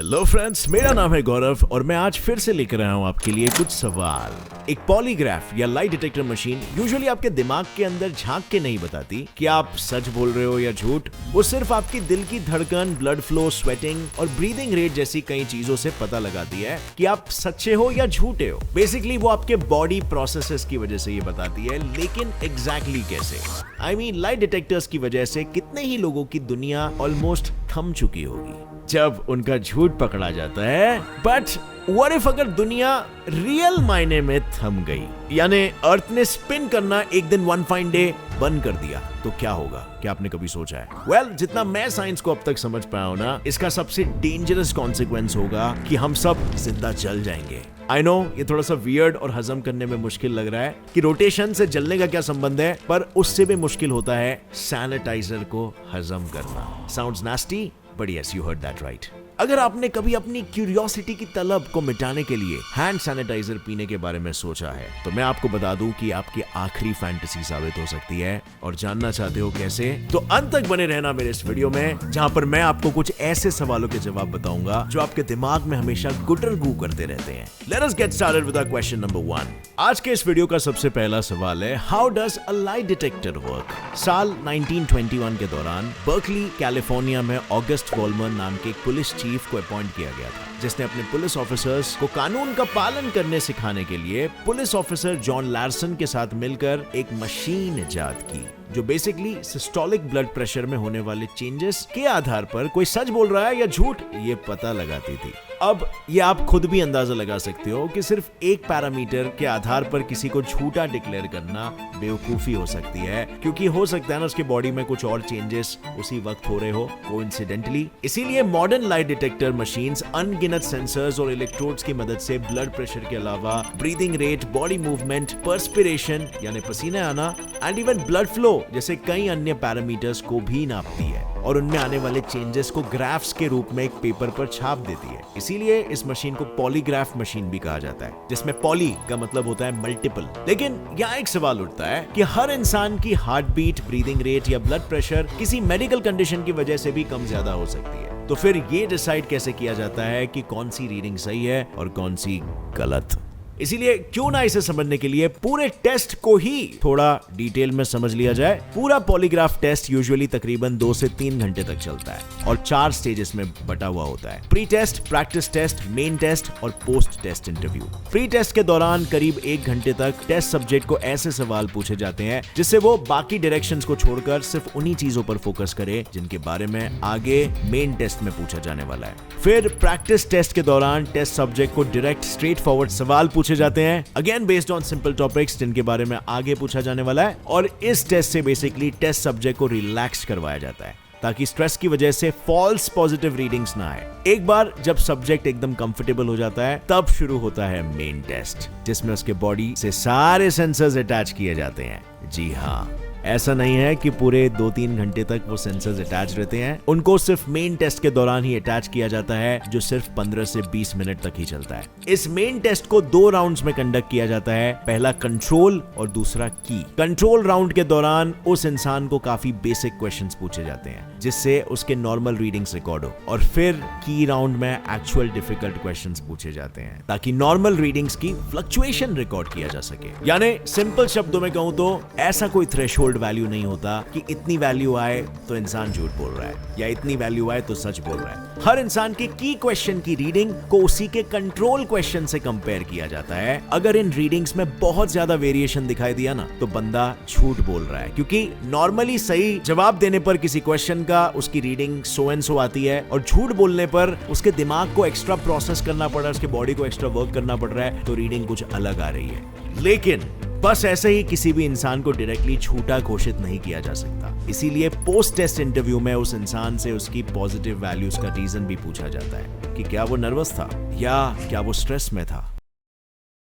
Hello friends, मेरा नाम है गौरव और मैं आज फिर से लेकर आया हूँ आपके लिए कुछ सवाल। एक पॉलीग्राफ या लाइट डिटेक्टर मशीन यूजुअली आपके दिमाग के अंदर झांक के नहीं बताती कि आप सच बोल रहे हो या झूठ। वो सिर्फ आपकी दिल की धड़कन, ब्लड फ्लो, स्वेटिंग और ब्रीदिंग रेट जैसी कई चीजों से पता लगाती है कि आप सच्चे हो या झूठे हो। बेसिकली वो आपके बॉडी प्रोसेसेस की वजह से ये बताती है, लेकिन एग्जैक्टली कैसे? आई मीन लाइट डिटेक्टर्स की वजह से कितने ही लोगों की दुनिया ऑलमोस्ट थम चुकी होगी जब उनका झूठ पकड़ा जाता है। बट व्हाट इफ अगर दुनिया रियल मायने में थम गई, यानी अर्थ ने स्पिन करना एक दिन वन फाइन डे बंद कर दिया, तो क्या होगा? क्या आपने कभी सोचा है? वेल, जितना मैं साइंस को अब तक समझ पाया हूं ना, इसका सबसे डेंजरस कॉन्सिक्वेंस होगा कि हम सब जिंदा जल जाएंगे। आई नो ये थोड़ा सा वियर्ड और हजम करने में मुश्किल लग रहा है कि रोटेशन से जलने का क्या संबंध है, पर उससे भी मुश्किल होता है सैनिटाइजर को हजम करना। Sounds nasty, but yes, you heard that right. अगर आपने कभी अपनी क्यूरियोसिटी की तलब को मिटाने के लिए हैंड सैनिटाइजर पीने के बारे में सोचा है, तो मैं आपको बता दूं कि आपकी आखिरी फैंटेसी साबित हो सकती है। और जानना चाहते हो कैसे? तो अंत तक बने रहना मेरे इस वीडियो में, जहां पर मैं आपको कुछ ऐसे सवालों के जवाब बताऊंगा जो आपके दिमाग में हमेशा गुटर गू करते रहते हैं। Let us get started with question number 1। आज के इस वीडियो का सबसे पहला सवाल है, how does a light detector work? साल 1921 के दौरान बर्कली, कैलिफोर्निया में ऑगस्ट वॉल्मर नाम के एक पुलिस चीफ को अपॉइंट किया गया था, जिसने अपने पुलिस ऑफिसर्स को कानून का पालन करने सिखाने के लिए पुलिस ऑफिसर जॉन लार्सन के साथ मिलकर एक मशीन इजाद की, जो बेसिकली सिस्टोलिक ब्लड प्रेशर में होने वाले चेंजेस के आधार पर कोई सच बोल रहा है या झूठ, ये पता लगाती थी। अब ये आप खुद भी अंदाजा लगा सकते हो कि सिर्फ एक पैरामीटर के आधार पर किसी को झूठा डिक्लेयर करना बेवकूफी हो सकती है, क्योंकि हो सकता है ना उसकी बॉडी में कुछ और चेंजेस उसी वक्त हो रहे हो कोइंसिडेंटली। इसीलिए मॉडर्न लाइट डिटेक्टर मशीन्स अनगिनत सेंसर्स और इलेक्ट्रोड्स की मदद से ब्लड प्रेशर के अलावा breathing rate, body movement, perspiration यानी पसीने आना एंड इवन ब्लड फ्लो जैसे कई अन्य पैरामीटर्स को भी नापती है और उनमें आने वाले चेंजेस को ग्राफ्स के रूप में एक पेपर पर छाप देती है। इसीलिए इस मशीन को पॉलीग्राफ मशीन भी कहा जाता है, जिसमें पॉली का मतलब होता है मल्टीपल। लेकिन यहाँ एक सवाल उठता है कि हर इंसान की हार्ट बीट, ब्रीदिंग रेट या ब्लड प्रेशर किसी मेडिकल कंडीशन की वजह से भी कम ज्यादा हो सकती है। तो फिर ये डिसाइड कैसे किया जाता है कि कौन सी रीडिंग सही है और कौन सी गलत? इसीलिए क्यों ना इसे समझने के लिए पूरे टेस्ट को ही थोड़ा डिटेल में समझ लिया जाए। पूरा पॉलीग्राफ टेस्ट यूजुअली तकरीबन 2 से 3 घंटे तक चलता है और 4 स्टेजेस में बटा हुआ होता है: pre test, practice test, main test और post test interview. Pre test के दौरान करीब 1 घंटे तक टेस्ट सब्जेक्ट को ऐसे सवाल पूछे जाते हैं जिससे वो बाकी डायरेक्शंस को छोड़कर सिर्फ उन्हीं चीजों पर फोकस करे जिनके बारे में आगे मेन टेस्ट में पूछा जाने वाला है। फिर प्रैक्टिस टेस्ट के दौरान टेस्ट सब्जेक्ट को डायरेक्ट स्ट्रेट फॉरवर्ड सवाल पूछे जाते हैं, again based on simple topics जिनके बारे में आगे पूछा जाने वाला है। और इस टेस्ट से बेसिकली टेस्ट सब्जेक्ट को रिलैक्स करवाया जाता है ताकि स्ट्रेस की वजह से फॉल्स पॉजिटिव रीडिंग्स ना आए। एक बार जब सब्जेक्ट एकदम कंफर्टेबल हो जाता है, तब शुरू होता है मेन टेस्ट, जिसमें उसके बॉडी से सारे सेंसर्स अटैच किए जाते हैं। जी हाँ, ऐसा नहीं है कि पूरे 2-3 घंटे तक वो सेंसर्स अटैच रहते हैं, उनको सिर्फ मेन टेस्ट के दौरान ही अटैच किया जाता है, जो सिर्फ 15 से 20 मिनट तक ही चलता है। इस मेन टेस्ट को 2 राउंड्स में कंडक्ट किया जाता है, पहला कंट्रोल और दूसरा की। कंट्रोल राउंड के दौरान उस इंसान को काफी बेसिक क्वेश्चंस पूछे जाते हैं जिससे उसके नॉर्मल रीडिंग्स रिकॉर्ड हो, और फिर की राउंड में एक्चुअल डिफिकल्ट क्वेश्चंस पूछे जाते हैं ताकि नॉर्मल रीडिंग्स की फ्लक्चुएशन रिकॉर्ड किया जा सके। यानी सिंपल शब्दों में कहूं तो ऐसा कोई थ्रेशोल्ड वैल्यू नहीं होता कि इतनी वैल्यू आए तो इंसान झूठ बोल रहा है या इतनी वैल्यू आए तो सच बोल रहा है। हर इंसान के की क्वेश्चन की रीडिंग को उसी के कंट्रोल क्वेश्चन से कंपेयर किया जाता है। अगर इन रीडिंग्स में बहुत ज्यादा वेरिएशन दिखाई दिया ना, तो बंदा झूठ बोल रहा है, क्योंकि नॉर्मली सही जवाब देने पर किसी क्वेश्चन का उसकी रीडिंग सो एंड सो आती है, और झूठ बोलने पर उसके दिमाग को एक्स्ट्रा प्रोसेस करना पड़ रहा है, उसके बॉडी को एक्स्ट्रा वर्क करना पड़ रहा है, तो रीडिंग कुछ अलग आ रही है। लेकिन बस ऐसे ही किसी भी इंसान को डायरेक्टली झूठा घोषित नहीं किया जा सकता। इसीलिए पोस्ट टेस्ट इंटरव्यू में उस इंसान से उसकी पॉजिटिव वैल्यूज का रीजन भी पूछा जाता है कि क्या वो नर्वस था या क्या वो स्ट्रेस में था।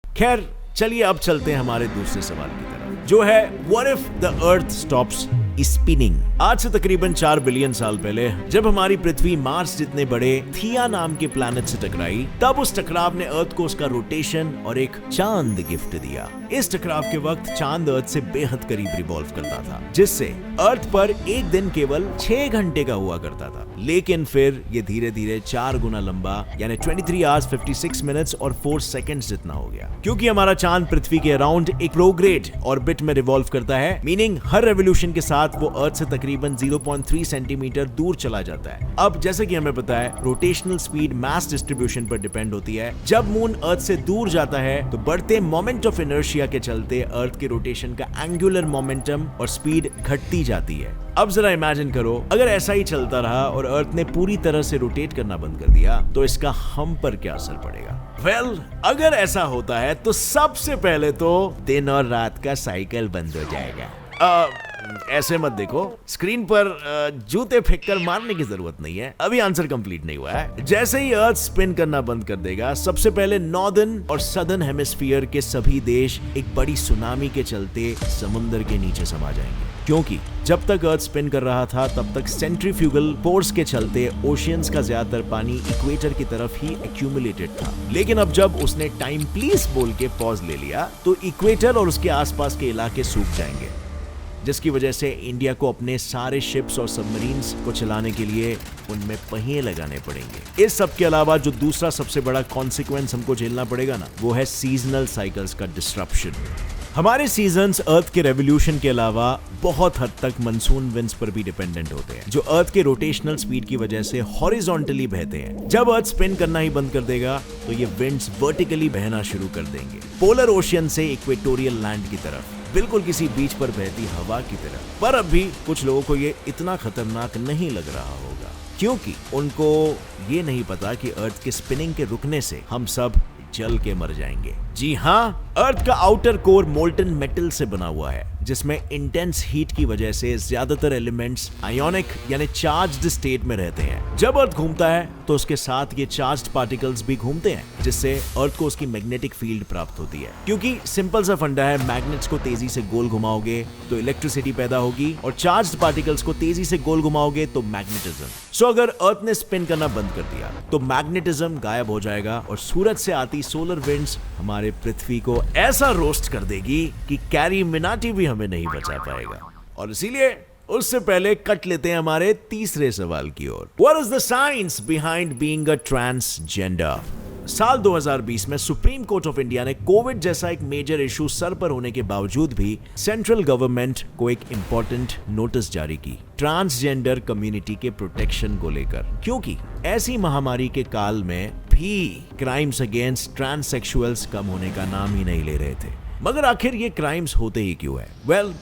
खैर, चलिए अब चलते हैं हमारे दूसरे सवाल की तरफ, जो है what if the earth stops spinning. आज से तकरीबन 4 बिलियन साल पहले जब हमारी पृथ्वी मार्स जितने बड़े थिया नाम के प्लैनेट से टकराई, तब उस टकराव ने अर्थ को उसका रोटेशन और एक चांद गिफ्ट दिया। इस टकराव के वक्त चांद अर्थ से बेहद करीब रिवॉल्व करता था, जिससे अर्थ पर एक दिन केवल 6 घंटे का हुआ करता था। लेकिन फिर ये धीरे धीरे 4 गुना लंबा यानी 23 आवर्स 56 मिनट्स और 4 सेकंड्स जितना हो गया, क्योंकि हमारा चांद पृथ्वी के अराउंड एक प्रोग्रेड ऑर्बिट में रिवॉल्व करता है, मीनिंग हर रेवोल्यूशन के साथ वो अर्थ से तकरीबन 0.3 सेंटीमीटर दूर चला जाता है। अब जैसे कि हमें पता है रोटेशनल स्पीड मास डिस्ट्रीब्यूशन पर डिपेंड होती है। जब मून अर्थ से दूर जाता है तो बढ़ते मोमेंट ऑफ इनर्शिया के चलते अर्थ के रोटेशन का एंगुलर मोमेंटम और स्पीड घटती जाती है। अब जरा इमेजिन करो, अगर ऐसा ही चलता रहा और अर्थ ने पूरी तरह से रोटेट करना बंद कर दिया तो इसका हम पर क्या असर पड़ेगा? वेल, अगर ऐसा होता है तो सबसे पहले तो दिन और रात का साइकिल बंद हो जाएगा। ऐसे मत देखो, स्क्रीन पर जूते फेंककर मारने की जरूरत नहीं है, अभी आंसर कंप्लीट नहीं हुआ है। जैसे ही अर्थ स्पिन करना बंद कर देगा, सबसे पहले नॉर्दर्न और सदर्न हेमिस्फीयर के सभी देश एक बड़ी सुनामी के चलते समुद्र के नीचे समा जाएंगे, क्योंकि जब तक अर्थ स्पिन कर रहा था तब तक सेंट्रीफ्यूगल फोर्स के चलते ओशियंस का ज्यादातर पानी इक्वेटर की तरफ ही एक्यूमुलेटेड था। लेकिन अब जब उसने टाइम प्लीज बोल के पॉज ले लिया तो इक्वेटर और उसके आसपास के इलाके सूख जाएंगे, जिसकी वजह से इंडिया को अपने सारे शिप्स और सबमरीन्स को चलाने के लिए उनमें पहिए लगाने पड़ेंगे। इस सब के अलावा जो दूसरा सबसे बड़ा कॉन्सिक्वेंस हमको झेलना पड़ेगा ना, वो है सीजनल साइकिल्स का डिस्ट्रप्शन। हमारे सीजन्स अर्थ के रेवोल्यूशन के अलावा बहुत हद तक मानसून विंड्स पर भी डिपेंडेंट होते हैं, जो अर्थ के रोटेशनल स्पीड की वजह से हॉरिजॉन्टली बहते हैं। जब अर्थ स्पिन करना ही बंद कर देगा तो ये विंड्स वर्टिकली बहना शुरू कर देंगे, पोलर ओशियन से इक्वेटोरियल लैंड की तरफ, बिल्कुल किसी बीच पर बहती हवा की तरह। पर अब भी कुछ लोगों को ये इतना खतरनाक नहीं लग रहा होगा, क्योंकि उनको ये नहीं पता कि अर्थ के स्पिनिंग के रुकने से हम सब जल के मर जाएंगे। जी हाँ, अर्थ का आउटर कोर मोल्टन मेटल से बना हुआ है, जिसमें इंटेंस हीट की वजह से ज्यादातर एलिमेंट्स आयोनिक यानी चार्ज्ड स्टेट में रहते हैं। जब अर्थ घूमता है तो उसके साथ ये चार्ज्ड पार्टिकल्स भी घूमते हैं, जिससे अर्थ को उसकी मैग्नेटिक फील्ड प्राप्त होती है। क्योंकि सिंपल सा फंडा है, मैग्नेट्स को तेजी से गोल घुमाओगे तो इलेक्ट्रिसिटी पैदा होगी, और चार्ज्ड पार्टिकल्स को तेजी से गोल घुमाओगे तो मैग्नेटिज्म। सो अगर अर्थ ने स्पिन करना बंद कर दिया तो मैग्नेटिज्म गायब हो जाएगा और सूरज से आती सोलर विंड्स हमारे पृथ्वी को ऐसा रोस्ट कर देगी कि कैरी मिनाटी भी हमें नहीं बचा पाएगा। और इसीलिए उससे पहले कट लेते हैं हमारे तीसरे सवाल की ओर। What is the science behind being a transgender? साल 2020 में सुप्रीम कोर्ट ऑफ इंडिया ने कोविड जैसा एक मेजर इशू सर पर होने के बावजूद भी सेंट्रल गवर्नमेंट को एक इंपॉर्टेंट नोटिस जारी की ट्रांसजेंडर कम्युनिटी के प्रोटेक्शन को लेकर, क्योंकि ऐसी महामारी के काल में भी क्राइम्स अगेंस्ट ट्रांससेक्सुअल्स कम होने का नाम ही नहीं ले रहे थे। मगर आखिर ये क्राइम्स होते ही क्यों है? वेल,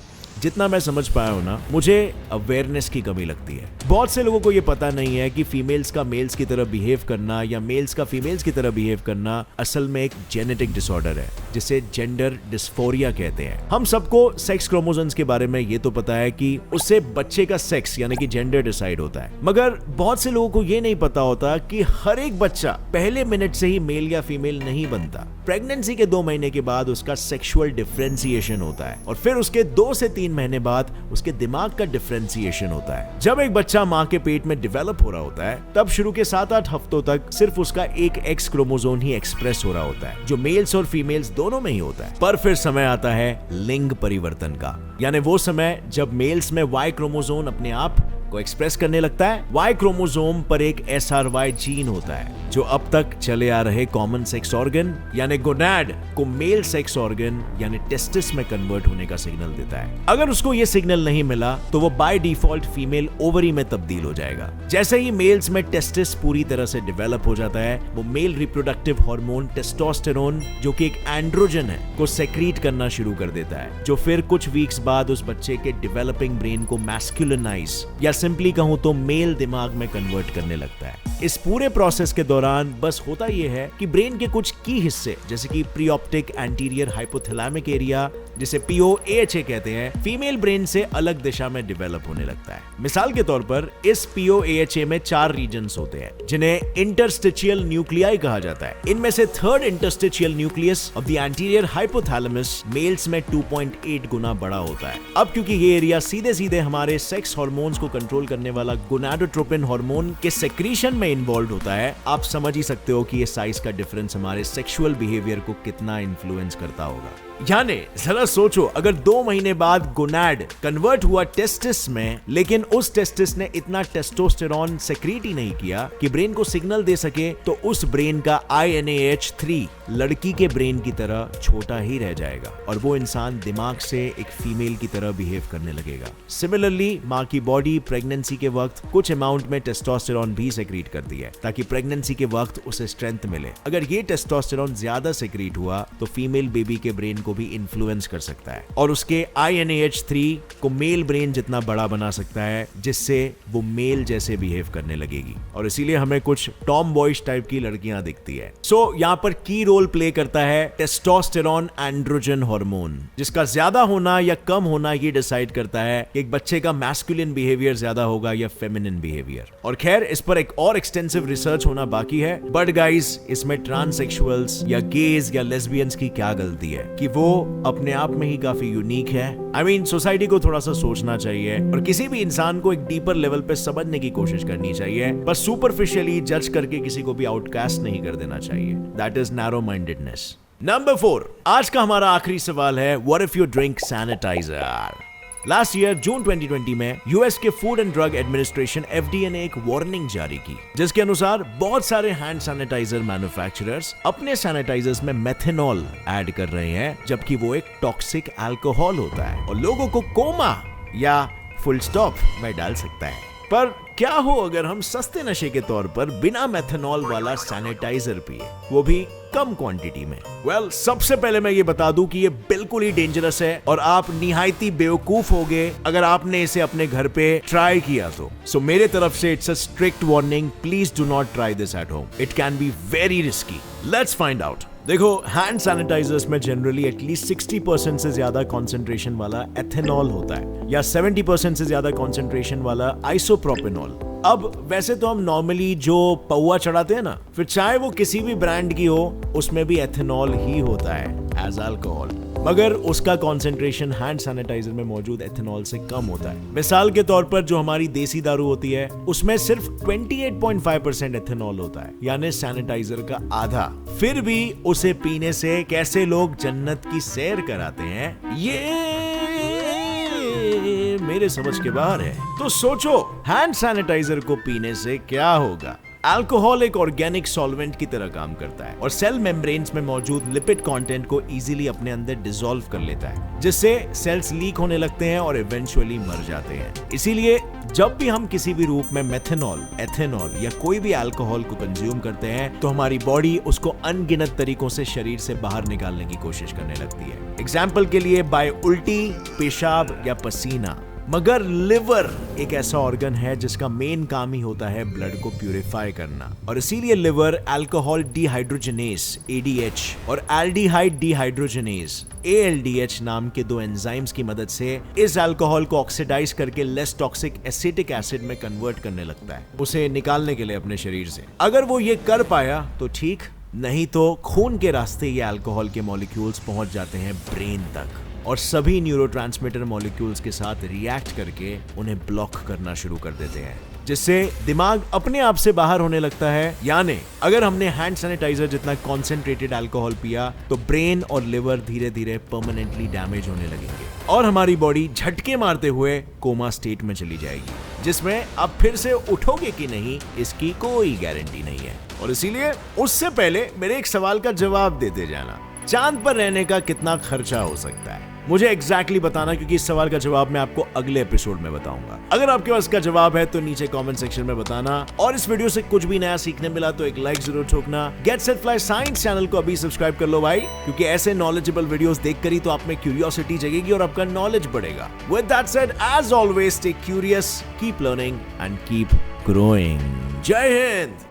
जितना मैं समझ पाया हूं ना, मुझे अवेयरनेस की कमी लगती है। बहुत से लोगों को ये पता नहीं है कि फीमेल्स का मेल्स की तरह बिहेव करना या मेल्स का फीमेल्स की तरह बिहेव करना असल में एक जेनेटिक डिसऑर्डर है, जिसे जेंडर डिस्फोरिया कहते हैं। हम सबको सेक्स क्रोमोसोम्स के बारे में ये तो पता है कि उससे बच्चे का सेक्स यानी कि जेंडर डिसाइड होता है, मगर बहुत से लोगों को ये नहीं पता होता कि हर एक बच्चा पहले मिनट से ही मेल या फीमेल नहीं बनता। प्रेगनेंसी के 2 महीने के बाद उसका सेक्सुअल डिफरेंशिएशन होता है, और फिर उसके 2 से 3 महीने बाद उसके दिमाग का डिफरेंशिएशन होता है। जब एक बच्चा माँ के पेट में डेवलप हो रहा होता है, तब शुरू के 7-8 हफ्तों तक सिर्फ उसका एक एक्स क्रोमोसोम ही एक्सप्रेस हो रहा होता है, जो मेल्स और फीमेल्स दोनों में ही होता है। पर फिर समय आता है लिंग परिवर्तन का, यानी वो समय जब मेल्स में वाई क्रोमोसोम अपने आप को एक्सप्रेस करने लगता है। वाई क्रोमोसोम पर एक SRY जीन होता है, जो अब तक चले आ रहे कॉमन सेक्स ऑर्गन यानी गोनैड को मेल सेक्स ऑर्गन यानी टेस्टिस में कन्वर्ट होने का सिग्नल देता है। अगर उसको ये सिग्नल नहीं मिला तो वो बाय डिफॉल्ट फीमेल ओवरी में तब्दील हो जाएगा। जैसे ही मेल्स में टेस्टिस पूरी तरह से डेवलप हो जाता है, वो मेल रिप्रोडक्टिव हार्मोन टेस्टोस्टेरोन, जो कि एक एंड्रोजन है, को सेक्रीट करना शुरू कर देता है, जो फिर कुछ वीक्स बाद उस बच्चे के डेवलपिंग ब्रेन को मैस्कुलिनाइज या सिंपली कहूं तो मेल दिमाग में कन्वर्ट करने लगता है। इस पूरे प्रोसेस के दौरान बस होता यह है कि ब्रेन के कुछ की हिस्से, जैसे कि प्रीऑप्टिक एंटीरियर हाइपोथैलेमिक एरिया, जिसे POAHA कहते हैं, फीमेल ब्रेन से अलग दिशा में डेवलप होने लगता है। मिसाल के तौर पर इस POAHA में 4 रीजन्स होते हैं, जिन्हें इंटरस्टिशियल न्यूक्लियाई कहा जाता है। इनमें से third interstitial nucleus of the anterior hypothalamus males में 2.8 गुना बड़ा होता है। अब क्योंकि ये एरिया सीधे सीधे हमारे सेक्स हार्मोन्स को कंट्रोल करने वाला गोनाडोट्रोपिन हार्मोन के सेक्रीशन में इन्वॉल्व होता है, आप समझ ही सकते हो कि ये साइज का डिफरेंस हमारे सेक्सुअल बिहेवियर को कितना इन्फ्लुएंस करता होगा। यानी जरा सोचो, अगर 2 महीने बाद गोनाड कन्वर्ट हुआ टेस्टिस में, लेकिन उस टेस्टिस ने इतना टेस्टोस्टेरॉन सेक्रीट ही नहीं किया कि ब्रेन को सिग्नल दे सके, तो उस ब्रेन का INAH3 लड़की के ब्रेन की तरह छोटा ही रह जाएगा और वो इंसान दिमाग से एक फीमेल की तरह बिहेव करने लगेगा। सिमिलरली माँ की बॉडी प्रेगनेंसी के वक्त कुछ अमाउंट में टेस्टोस्टेरॉन भी सेक्रीट करती है ताकि प्रेगनेंसी के वक्त उसे स्ट्रेंथ मिले। अगर ये टेस्टोस्टेरॉन ज्यादा सेक्रीट हुआ तो फीमेल बेबी के ब्रेन को भी इन्फ्लुएंस कर सकता है और उसके INAH3 को मेल ब्रेन जितना बड़ा बना सकता है, जिससे वो मेल जैसे बिहेव करने लगेगी और इसीलिए हमें कुछ टॉम बॉयज टाइप की लड़कियां दिखती है। सो यहाँ पर की रोल प्ले करता है टेस्टोस्टेरॉन एंड्रोजन हार्मोन, जिसका ज्यादा होना या कम होना ये डिसाइड करता है कि एक बच्चे का मैस्कुलिन बिहेवियर ज्यादा होगा या फेमिनिन बिहेवियर। और खैर इस पर एक और एक्सटेंसिव रिसर्च होना बाकी है, बट गाइस इसमें ट्रांससेक्सुअल्स या गेज या लेस्बियंस की क्या गलती है कि वो अपने आप में ही काफी यूनिक है। आई मीन सोसाइटी को थोड़ा सा सोचना चाहिए और किसी भी इंसान को एक डीपर लेवल पे समझने की कोशिश करनी चाहिए, बस सुपरफिशियली जज करके किसी को भी आउटकास्ट नहीं कर देना चाहिए। That is narrow mindedness. Number 4, आज का हमारा आखिरी सवाल है, what if you drink sanitiser? Last year June 2020 में यूएस के food and drug administration FDA ने एक वार्निंग जारी की, जिसके अनुसार बहुत सारे हैंड सैनिटाइजर मैन्युफैक्चरर्स अपने सैनिटाइजर्स में मेथनॉल ऐड कर रहे हैं, जबकि वो एक टॉक्सिक अल्कोहल होता है और लोगों को कोमा या फुल स्टॉप में डाल सकता है। पर क्या हो अगर हम सस्ते नशे के तौर पर बिना मेथनॉल वाला सैनिटाइजर पिए, वो भी कम क्वांटिटी में? वेल, सबसे पहले मैं ये बता दूं कि ये बिल्कुल ही डेंजरस है और आप निहायती बेवकूफ होगे अगर आपने इसे अपने घर पे ट्राई किया तो। सो मेरे तरफ से it's a strict warning, please do not try this at home, it can be very risky. Let's find out. देखो, हैंड सैनिटाइजर्स में जनरली एटलीस्ट 60% से ज्यादा कंसंट्रेशन वाला एथेनॉल होता है या 70% से ज्यादा कंसंट्रेशन वाला आइसोप्रोपेनॉल। अब वैसे तो हम नॉर्मली जो पौवा चढ़ाते हैं ना, फिर चाहे वो किसी भी ब्रांड की हो, उसमें भी एथेनॉल ही होता है एज अल्कोहल, मगर उसका कंसंट्रेशन हैंड सैनिटाइजर में मौजूद एथेनॉल से कम होता है। मिसाल के तौर पर जो हमारी देसी दारू होती है उसमें सिर्फ 28.5% एथेनॉल होता है, यानी सैनिटाइजर का आधा। फिर भी उसे पीने से कैसे लोग जन्नत की सैर कराते हैं, ये मेरे समझ के बाहर है। तो सोचो, हैंड सैनिटाइजर को पीने से क्या होगा? अल्कोहल एक ऑर्गेनिक सॉल्वेंट की तरह काम करता है और सेल मेम्ब्रेन्स में मौजूद लिपिड कंटेंट को इजीली अपने अंदर डिसॉल्व कर लेता है, जिससे सेल्स लीक होने लगते हैं और इवेंचुअली मर जाते हैं। इसीलिए जब भी हम किसी भी रूप में मेथनॉल, एथेनॉल या कोई भी अल्कोहल को कंज्यूम करते हैं तो हमारी बॉडी उसको अनगिनत तरीकों से शरीर से बाहर निकालने की कोशिश करने लगती है। एग्जाम्पल के लिए बाय उल्टी, पेशाब या पसीना। मगर लिवर एक ऐसा ऑर्गन है जिसका मेन काम ही होता है ब्लड को प्यूरिफाई करना, और इसीलिए लिवर अल्कोहल डिहाइड्रोजनेस ADH और एल्डिहाइड डिहाइड्रोजनेस ALDH नाम के 2 एंजाइम्स की मदद से इस अल्कोहल को ऑक्सीडाइज करके लेस टॉक्सिक एसिटिक एसिड में कन्वर्ट करने लगता है, उसे निकालने के लिए अपने शरीर से। अगर वो ये कर पाया तो ठीक, नहीं तो खून के रास्ते ये अल्कोहल के मॉलिक्यूल्स पहुंच जाते हैं ब्रेन तक और सभी न्यूरोट्रांसमीटर मॉलिक्यूल्स के साथ रिएक्ट करके उन्हें ब्लॉक करना शुरू कर देते हैं, जिससे दिमाग अपने आप से बाहर होने लगता है। यानी अगर हमने हैंड सैनिटाइजर जितना कॉन्सेंट्रेटेड अल्कोहल पिया तो ब्रेन और लिवर धीरे धीरे परमानेंटली डैमेज होने लगेंगे और हमारी बॉडी झटके मारते हुए कोमा स्टेट में चली जाएगी, जिसमें अब फिर से उठोगे कि नहीं इसकी कोई गारंटी नहीं है। और इसीलिए उससे पहले मेरे एक सवाल का जवाब देते जाना, चांद पर रहने का कितना खर्चा हो सकता है? मुझे एग्जैक्टली बताना, क्योंकि इस सवाल का जवाब मैं आपको अगले एपिसोड में बताऊंगा। अगर आपके पास इसका जवाब है तो नीचे कमेंट सेक्शन में बताना, और इस वीडियो से कुछ भी नया सीखने मिला तो एक लाइक जरूर ठोकना। Get set fly science channel को अभी सब्सक्राइब कर लो भाई, क्योंकि ऐसे नॉलेजेबल वीडियोस देखकर ही तो आप में क्यूरियोसिटी जगेगी और आपका नॉलेज बढ़ेगा। With that said, as always stay curious, keep learning and keep growing. जय हिंद।